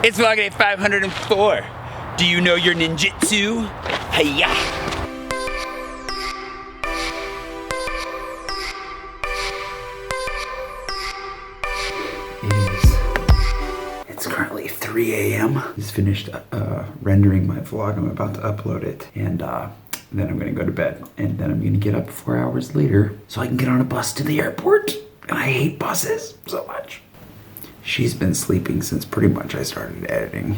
It's log day 504. Do you know your ninjutsu? Hiya! It's currently 3 a.m. Just finished rendering my vlog. I'm about to upload it, and then I'm gonna go to bed, and then I'm gonna get up 4 hours later so I can get on a bus to the airport. And I hate buses so much. She's been sleeping since pretty much I started editing.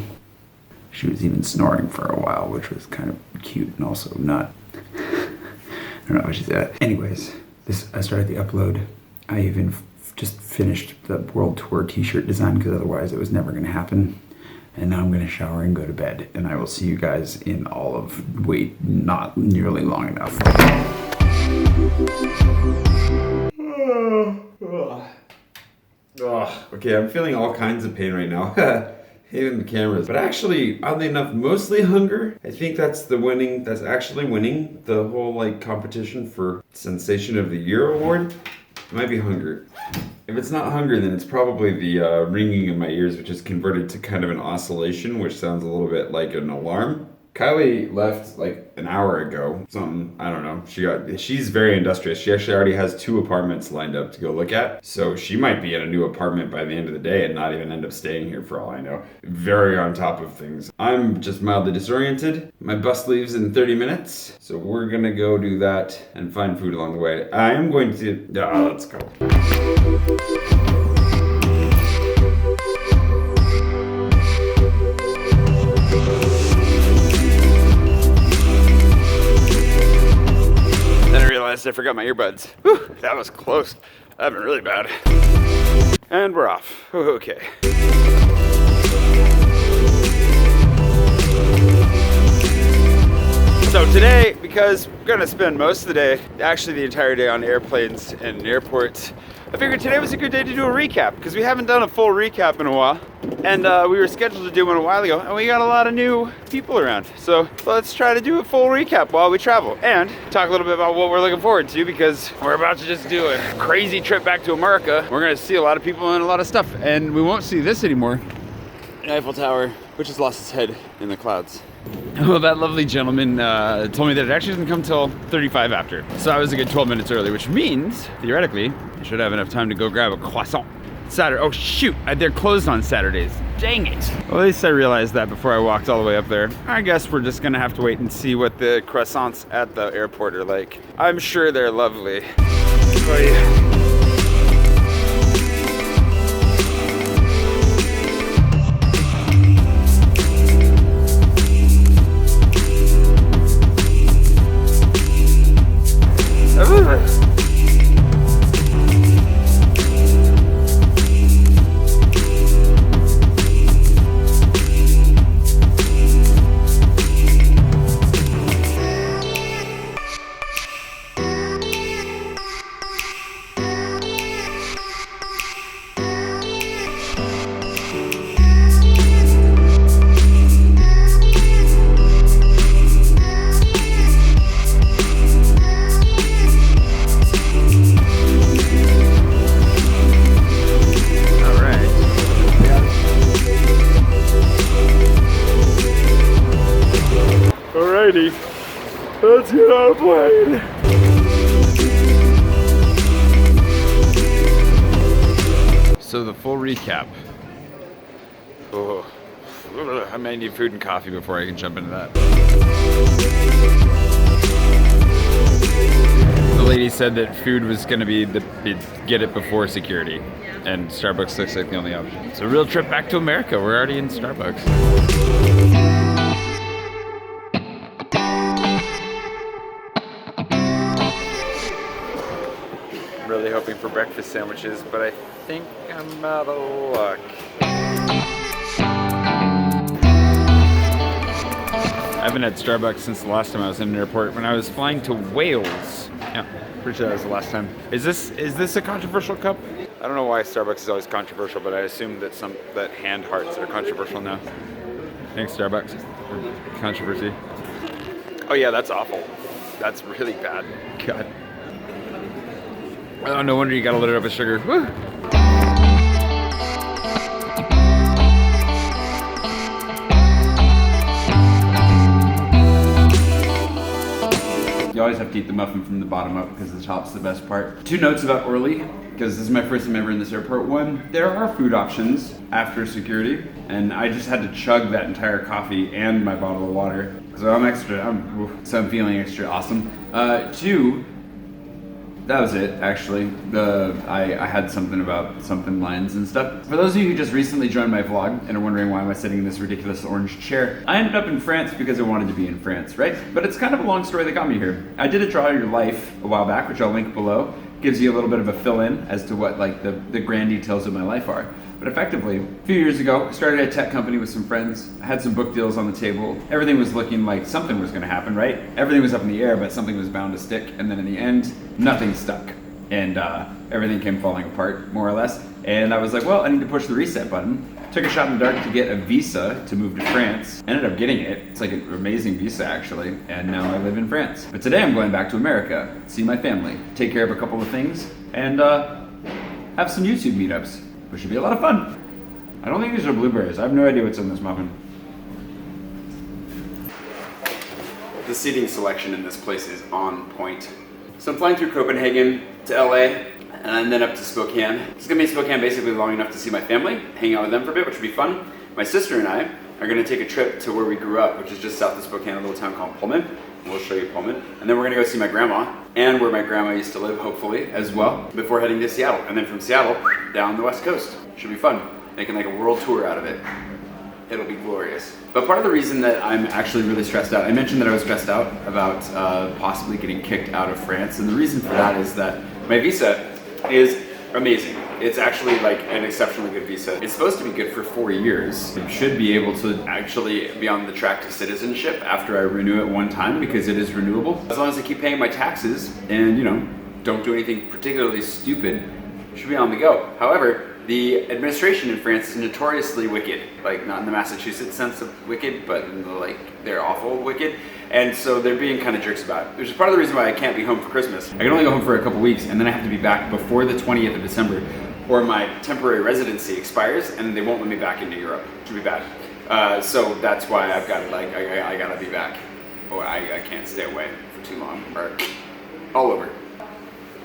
She was even snoring for a while, which was kind of cute and also not. I don't know how she said it. Anyways, I started the upload. I even just finished the world tour t-shirt design because otherwise it was never gonna happen. And now I'm gonna shower and go to bed. And I will see you guys in all of, wait, not nearly long enough. Okay, I'm feeling all kinds of pain right now. Even the cameras. But actually, oddly enough, mostly hunger. I think that's actually winning the whole like competition for Sensation of the Year award. It might be hunger. If it's not hunger, then it's probably the ringing in my ears, which is converted to kind of an oscillation, which sounds a little bit like an alarm. Kylie left like an hour ago, something, I don't know. She's very industrious. She actually already has 2 apartments lined up to go look at. So she might be in a new apartment by the end of the day and not even end up staying here for all I know. Very on top of things. I'm just mildly disoriented. My bus leaves in 30 minutes. So we're gonna go do that and find food along the way. I am going to, let's go. I forgot my earbuds. Whew, that was close. That happened really bad. And we're off. Okay. So today, because we're gonna spend most of the day, actually the entire day on airplanes and airports, I figured today was a good day to do a recap because we haven't done a full recap in a while. And we were scheduled to do one a while ago, and we got a lot of new people around. So let's try to do a full recap while we travel and talk a little bit about what we're looking forward to, because we're about to just do a crazy trip back to America. We're gonna see a lot of people and a lot of stuff, and we won't see this anymore. The Eiffel Tower, which has lost its head in the clouds. Well, that lovely gentleman told me that it actually doesn't come till 35 after. So I was a good 12 minutes early, which means, theoretically, I should have enough time to go grab a croissant. Saturday, oh shoot, they're closed on Saturdays. Dang it. Well, at least I realized that before I walked all the way up there. I guess we're just gonna have to wait and see what the croissants at the airport are like. I'm sure they're lovely. Oh yeah. Let's get on a plane. So the full recap. Oh, I may need food and coffee before I can jump into that. The lady said that food was going to be get it before security, and Starbucks looks like the only option. It's a real trip back to America. We're already in Starbucks. Really hoping for breakfast sandwiches, but I think I'm out of luck. I haven't had Starbucks since the last time I was in an airport, when I was flying to Wales. Yeah, pretty sure that was the last time. Is this a controversial cup? I don't know why Starbucks is always controversial, but I assume that hand hearts are controversial now. Thanks, Starbucks, for controversy. Oh yeah, that's awful. That's really bad. God. Oh, no wonder you gotta load it up with sugar. Woo. always have to eat the muffin from the bottom up because the top's the best part. 2 notes about Orly, because this is my first time ever in this airport. 1, there are food options after security, and I just had to chug that entire coffee and my bottle of water. So I'm feeling extra awesome. 2, that was it, actually. I had something about something lines and stuff. For those of you who just recently joined my vlog and are wondering why am I sitting in this ridiculous orange chair, I ended up in France because I wanted to be in France, right? But it's kind of a long story that got me here. I did a Draw Your Life a while back, which I'll link below. Gives you a little bit of a fill-in as to what like the grand details of my life are. But effectively, a few years ago, I started a tech company with some friends. I had some book deals on the table. Everything was looking like something was gonna happen, right? Everything was up in the air, but something was bound to stick. And then in the end, nothing stuck. And everything came falling apart, more or less. And I was like, well, I need to push the reset button. Took a shot in the dark to get a visa to move to France. Ended up getting it. It's like an amazing visa, actually. And now I live in France. But today I'm going back to America, see my family, take care of a couple of things, and have some YouTube meetups, which should be a lot of fun. I don't think these are blueberries. I have no idea what's in this muffin. The seating selection in this place is on point. So I'm flying through Copenhagen to LA, and then up to Spokane. It's gonna be in Spokane basically long enough to see my family, hang out with them for a bit, which will be fun. My sister and I are gonna take a trip to where we grew up, which is just south of Spokane, a little town called Pullman. We'll show you Pullman. And then we're gonna go see my grandma, and where my grandma used to live, hopefully, as well, before heading to Seattle. And then from Seattle, down the West Coast. Should be fun, making like a world tour out of it. It'll be glorious. But part of the reason that I'm actually really stressed out, I mentioned that I was stressed out about possibly getting kicked out of France, and the reason for that is that my visa is amazing. It's actually like an exceptionally good visa. It's supposed to be good for 4 years. I should be able to actually be on the track to citizenship after I renew it one time because it is renewable. As long as I keep paying my taxes and, you know, don't do anything particularly stupid, I should be on the go. However, the administration in France is notoriously wicked. Like, not in the Massachusetts sense of wicked, but in the, like, they're awful wicked. And so they're being kind of jerks about it, which is part of the reason why I can't be home for Christmas. I can only go home for a couple weeks, and then I have to be back before the 20th of December, or my temporary residency expires, and they won't let me back into Europe, which would be bad. So that's why I've got, like, I gotta be back. Or I can't stay away for too long, or all over.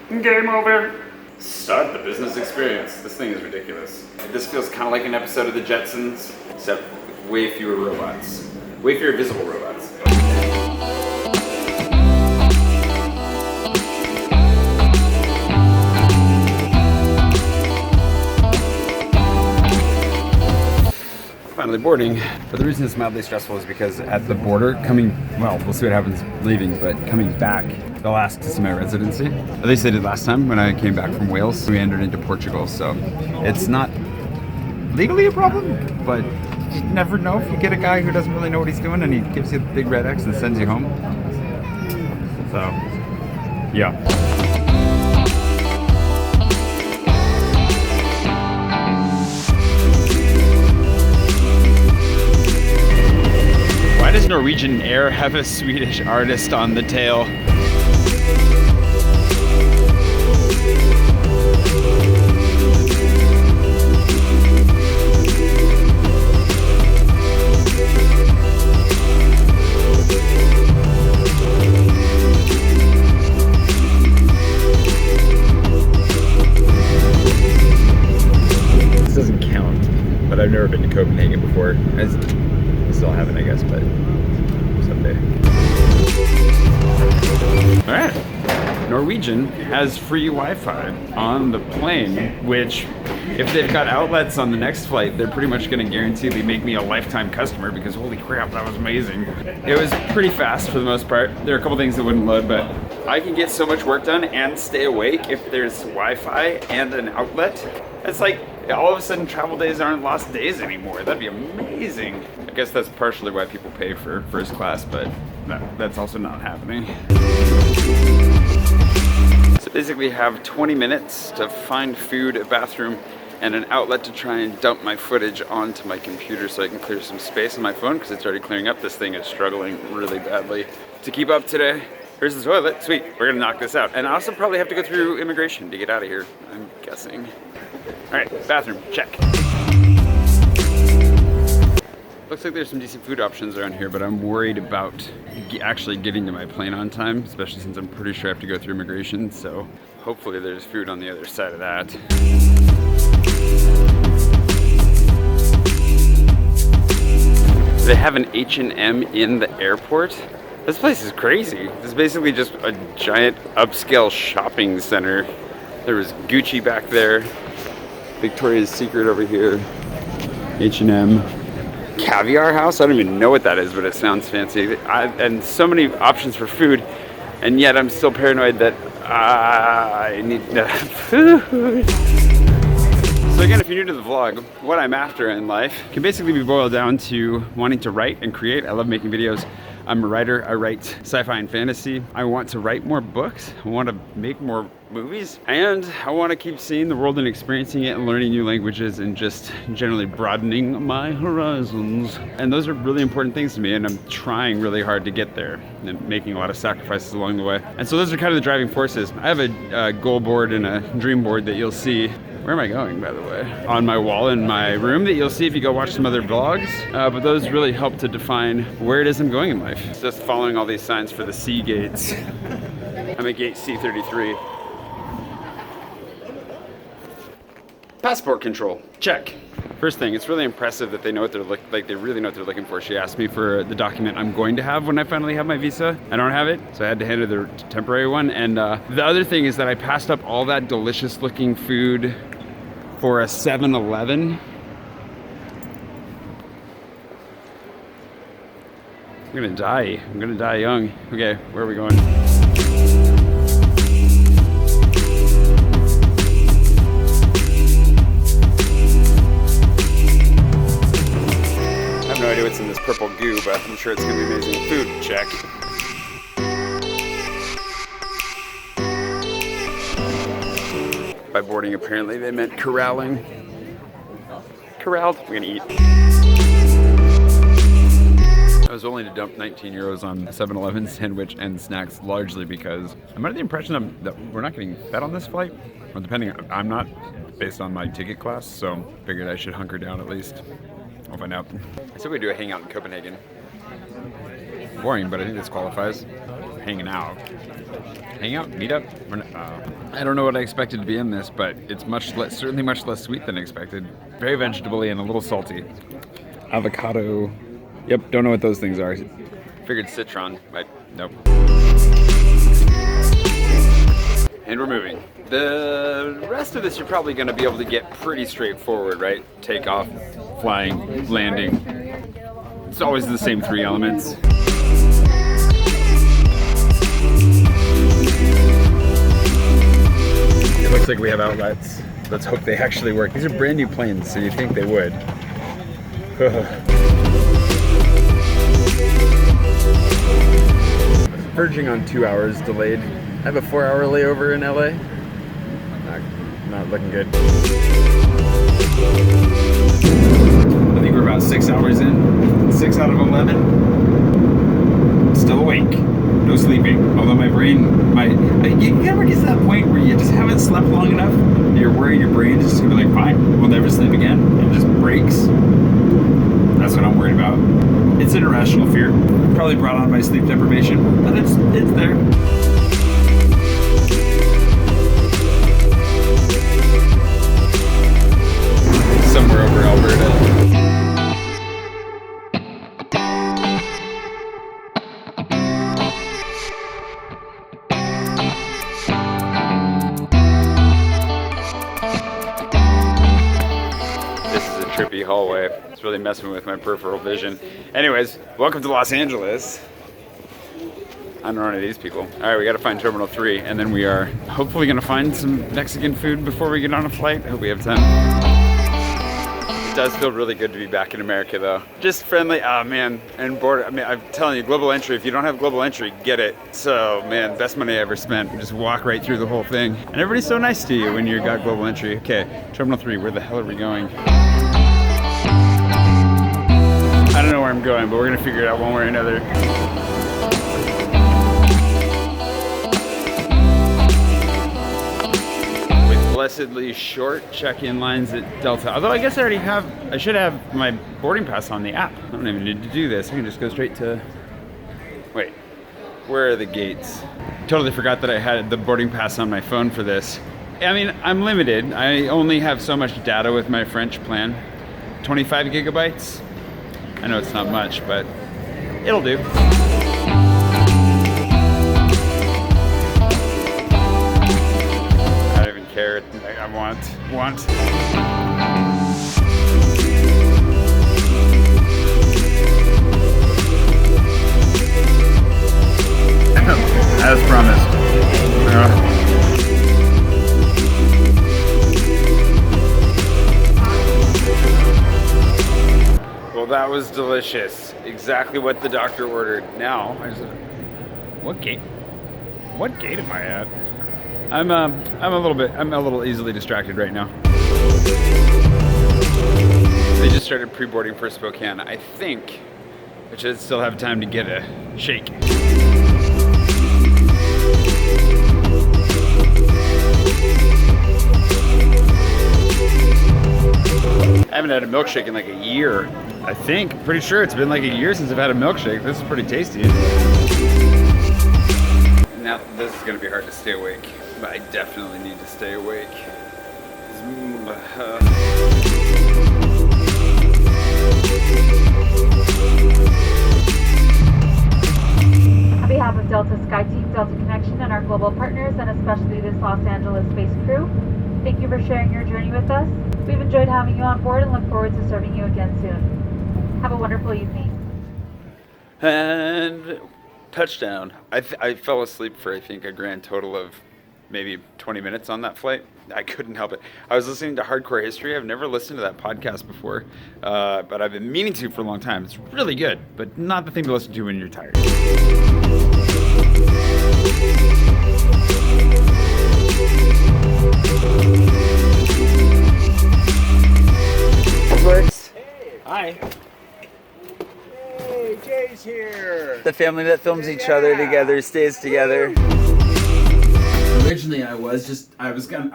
Game over. Start the business experience. This thing is ridiculous. This feels kind of like an episode of the Jetsons, except with way fewer robots. Way fewer visible robots. Finally boarding. But the reason it's mildly stressful is because at the border, we'll see what happens leaving, but coming back, they'll ask to see my residency. At least they did last time when I came back from Wales. We entered into Portugal, so it's not legally a problem, but you never know if you get a guy who doesn't really know what he's doing and he gives you the big red X and sends you home. So, yeah. Why does Norwegian Air have a Swedish artist on the tail? This doesn't count, but I've never been to Copenhagen before. I still haven't, I guess, but someday. All right, Norwegian has free Wi-Fi on the plane, which if they've got outlets on the next flight, they're pretty much gonna guaranteedly make me a lifetime customer because holy crap, that was amazing. It was pretty fast for the most part. There are a couple things that wouldn't load, but I can get so much work done and stay awake if there's Wi-Fi and an outlet. It's like, all of a sudden travel days aren't lost days anymore. That'd be amazing. I guess that's partially why people pay for first class, but that's also not happening. So basically have 20 minutes to find food, a bathroom, and an outlet to try and dump my footage onto my computer so I can clear some space on my phone because it's already clearing up. This thing is struggling really badly to keep up today. Here's the toilet, sweet, we're gonna knock this out. And I also probably have to go through immigration to get out of here, I'm guessing. All right, bathroom, check. Looks like there's some decent food options around here, but I'm worried about actually getting to my plane on time, especially since I'm pretty sure I have to go through immigration, so hopefully there's food on the other side of that. They have an H&M in the airport. This place is crazy. This is basically just a giant upscale shopping center. There was Gucci back there, Victoria's Secret over here, H&M. Caviar house? I don't even know what that is, but it sounds fancy. And so many options for food, and yet I'm still paranoid that I need food. So again, if you're new to the vlog, what I'm after in life can basically be boiled down to wanting to write and create. I love making videos. I'm a writer. I write sci-fi and fantasy. I want to write more books. I want to make more movies. And I want to keep seeing the world and experiencing it and learning new languages and just generally broadening my horizons. And those are really important things to me, and I'm trying really hard to get there and making a lot of sacrifices along the way. And so those are kind of the driving forces. I have a goal board and a dream board that you'll see. Where am I going, by the way? On my wall in my room that you'll see if you go watch some other vlogs. But those really help to define where it is I'm going in life. It's just following all these signs for the C gates. I'm at gate C33. Passport control, check. First thing, it's really impressive that they know what they're they really know what they're looking for. She asked me for the document I'm going to have when I finally have my visa. I don't have it, so I had to hand her the temporary one. And the other thing is that I passed up all that delicious looking food for a 7-Eleven. I'm gonna die. I'm gonna die young. Okay, where are we going? I have no idea what's in this purple goo, but I'm sure it's gonna be amazing. Food, check. By boarding, apparently they meant corralling. Corralled, we're gonna eat. I was willing to dump 19 euros on 7-Eleven sandwich and snacks, largely because I'm under the impression that we're not getting fed on this flight. Or depending, I'm not, based on my ticket class, so figured I should hunker down at least. I'll find out. I said we'd do a hangout in Copenhagen. Boring, but I think this qualifies. Hanging out. Hangout? Meetup? I don't know what I expected to be in this, but it's certainly much less sweet than expected. Very vegetable-y and a little salty. Avocado. Yep, don't know what those things are. Figured citron, but nope. And we're moving. The rest of this you're probably going to be able to get pretty straightforward, right? Takeoff, flying, landing. It's always the same three elements. It looks like we have outlets. Let's hope they actually work. These are brand new planes, so you'd think they would. Verging on 2 hours delayed. I have a 4-hour layover in LA. Not looking good. I think we're about 6 hours in. 6 out of 11. Still awake. No sleeping. Although my brain, you ever get to that point where you just haven't slept long enough? You're worried your brain is just gonna be like, fine, we'll never sleep again. And it just breaks. That's what I'm worried about. It's an irrational fear. Probably brought on by sleep deprivation, but it's there. Somewhere over Alberta. Trippy hallway. It's really messing with my peripheral vision. Anyways, welcome to Los Angeles. I don't know any of these people. All right, we gotta find Terminal 3, and then we are hopefully gonna find some Mexican food before we get on a flight. I hope we have time. It does feel really good to be back in America though. Just friendly, oh man, and border, I mean, I'm telling you, global entry, if you don't have global entry, get it. So man, best money I ever spent. Just walk right through the whole thing. And everybody's so nice to you when you got global entry. Okay, Terminal 3, where the hell are we going? I don't know where I'm going, but we're gonna figure it out one way or another. With blessedly short check-in lines at Delta. Although I guess I should have my boarding pass on the app. I don't even need to do this. I can just go straight to, wait, where are the gates? Totally forgot that I had the boarding pass on my phone for this. I mean, I'm limited. I only have so much data with my French plan. 25 gigabytes. I know it's not much, but it'll do. I don't even care. I want. As promised. Well, that was delicious. Exactly what the doctor ordered. Now, what gate am I at? I'm a little easily distracted right now. They just started pre-boarding for Spokane. I think I should still have time to get a shake. I haven't had a milkshake in like a year. I think, pretty sure it's been like a year since I've had a milkshake. This is pretty tasty. Now, this is gonna be hard to stay awake, but I definitely need to stay awake. On behalf of Delta SkyTeam, Delta Connection, and our global partners, and especially this Los Angeles-based crew, thank you for sharing your journey with us. We've enjoyed having you on board and look forward to serving you again soon. Have a wonderful evening. And touchdown. I fell asleep for, I think, a grand total of maybe 20 minutes on that flight. I couldn't help it. I was listening to Hardcore History. I've never listened to that podcast before, but I've been meaning to for a long time. It's really good, but not the thing to listen to when you're tired. Works. Hey. Hi. Hey, Jay's here. The family that films each other together stays together. Originally, I'm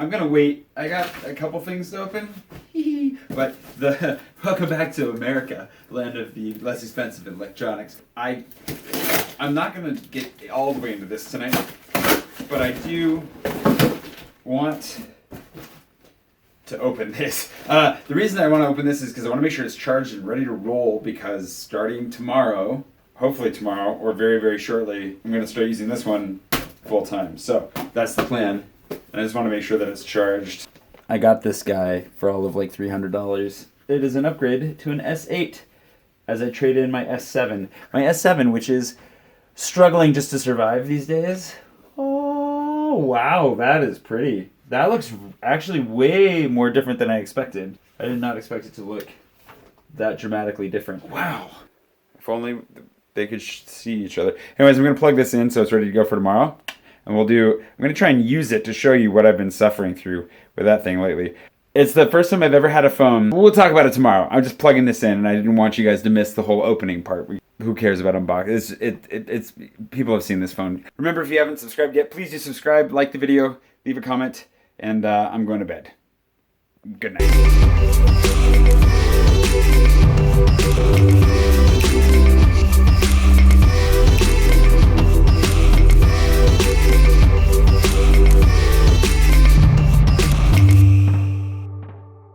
gonna wait. I got a couple things to open, but welcome back to America, land of the less expensive electronics. I'm not gonna get all the way into this tonight, but I do want to open this. The reason I want to open this is because I want to make sure it's charged and ready to roll, because starting tomorrow, hopefully tomorrow, or very, very shortly, I'm going to start using this one full time. So that's the plan. And I just want to make sure that it's charged. I got this guy for all of like $300. It is an upgrade to an S8 as I trade in my S7. My S7, which is struggling just to survive these days. Oh, wow, that is pretty. That looks actually way more different than I expected. I did not expect it to look that dramatically different. Wow. If only they could see each other. Anyways, I'm going to plug this in so it's ready to go for tomorrow. And I'm going to try and use it to show you what I've been suffering through with that thing lately. It's the first time I've ever had a phone. We'll talk about it tomorrow. I'm just plugging this in, and I didn't want you guys to miss the whole opening part. Who cares about unboxing? It's people have seen this phone. Remember, if you haven't subscribed yet, please do subscribe, like the video, leave a comment. And I'm going to bed. Good night.